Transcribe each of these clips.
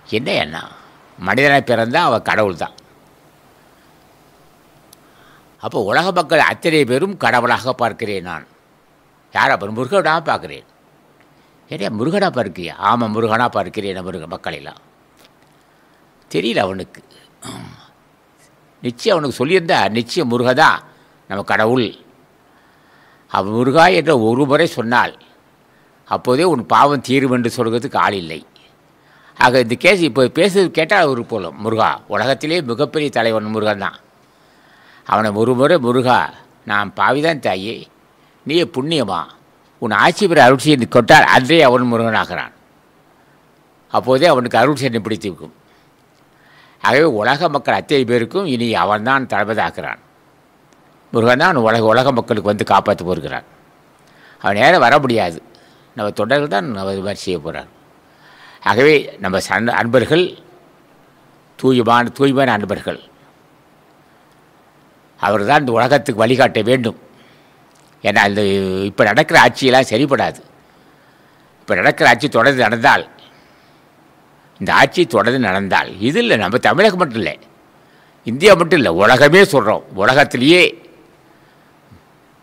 என்ன என்ன மனிதனாக பிறந்தால் அவன் கடவுள் தான். அப்போ உலக மக்கள் அத்தனை பேரும் கடவுளாக பார்க்கிறேன் நான். யார் அப்புறம் முருகனாக பார்க்குறேன். ஏன்னா முருகனாக பார்க்கிறியா? ஆமாம் முருகனாக பார்க்கிறேன். மக்களெல்லாம் தெரியல அவனுக்கு. நிச்சயம் அவனுக்கு சொல்லியிருந்தா நிச்சயம் முருகதா நம்ம கடவுள். அவன் முருகா என்ற ஒரு முறை சொன்னால் அப்போதே உன் பாவம் தீரும் என்று சொல்கிறதுக்கு ஆள் இல்லை. ஆக இந்த கேஸ் இப்போ பேசுறது கேட்டால் ஒரு போலும் முருகா உலகத்திலே மிகப்பெரிய தலைவன் முருகன் தான். அவனை ஒரு முறை முருகா நான் பாவிதான் தாயே, நீயே புண்ணியமா, உன் ஆட்சி பெற அருள் செய்து கொட்டால் அன்றே அவன் முருகனாகிறான். அப்போதே அவனுக்கு அருள் செய்து பிடித்திருக்கும். ஆகவே உலக மக்கள் அத்தனை பேருக்கும் இனி அவன்தான் தளபதியாகிறான். முருகன் தான் உலக மக்களுக்கு வந்து காப்பாற்ற போகிறான். அவன் நேரம் வர முடியாது. நம்ம தொண்டர்கள் தான் நம்ம இது மாதிரி செய்ய போகிறார். ஆகவே நம்ம அன்பர்கள் தூய்மையான அன்பர்கள். அவர் தான் இந்த உலகத்துக்கு வழிகாட்ட வேண்டும். ஏன்னா இந்த இப்போ நடக்கிற ஆட்சியெல்லாம் சரிப்படாது. இப்போ நடக்கிற ஆட்சி தொடர்ந்து நடந்தால், இந்த ஆட்சி தொடர்ந்து நடந்தால், இது இல்லை நம்ம தமிழகம் மட்டும் இல்லை, இந்தியா மட்டும் இல்லை, உலகமே சொல்கிறோம். உலகத்திலேயே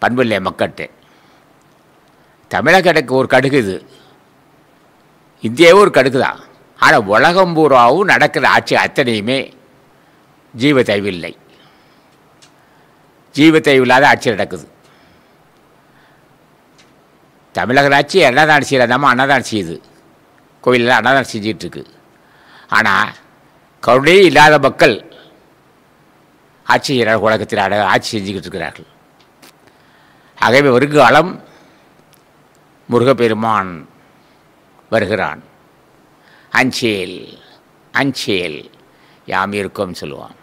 பண்பில்லை மக்கள்கிட்ட. தமிழக ஒரு கடுகு இது, இந்தியாவே ஒரு கடுகு தான். ஆனால் உலகம் பூராவும் நடக்கிற ஆட்சி அத்தனையுமே ஜீவத்தைவில்லை. ஜீவத்தைவில்லாத ஆட்சி நடக்குது. தமிழக ஆட்சி அன்னதானம் செய்யலாதாமா, அன்னதானம் செய்யுது, கோயிலெல்லாம் அன்னதானம் செஞ்சிகிட்ருக்கு. ஆனால் கருணையே இல்லாத மக்கள் ஆட்சி செய்கிறார்கள், உலகத்தில் ஆட்சி செஞ்சுக்கிட்டு இருக்கிறார்கள். ஆகவே வருங்காலம் முருகப்பெருமான் வருகிறான். அஞ்சேல் அஞ்சேல் யாம் இருக்கோம் சொல்லுவான்.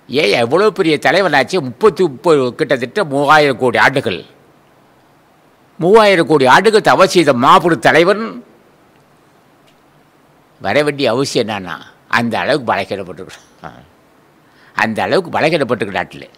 ஏன் எவ்வளோ பெரிய தலைவனாச்சு, 30 கிட்டத்தட்ட 3000 கோடி ஆண்டுகள், 3000 கோடி ஆண்டுகள் தவ செய்த மாபெரும் தலைவன் வர வேண்டிய அவசியம் என்னன்னா அந்த அளவுக்கு பலகீனப்பட்டிருக்கிறான். அந்த அளவுக்கு பலகீனப்பட்டிருக்க நாட்டில்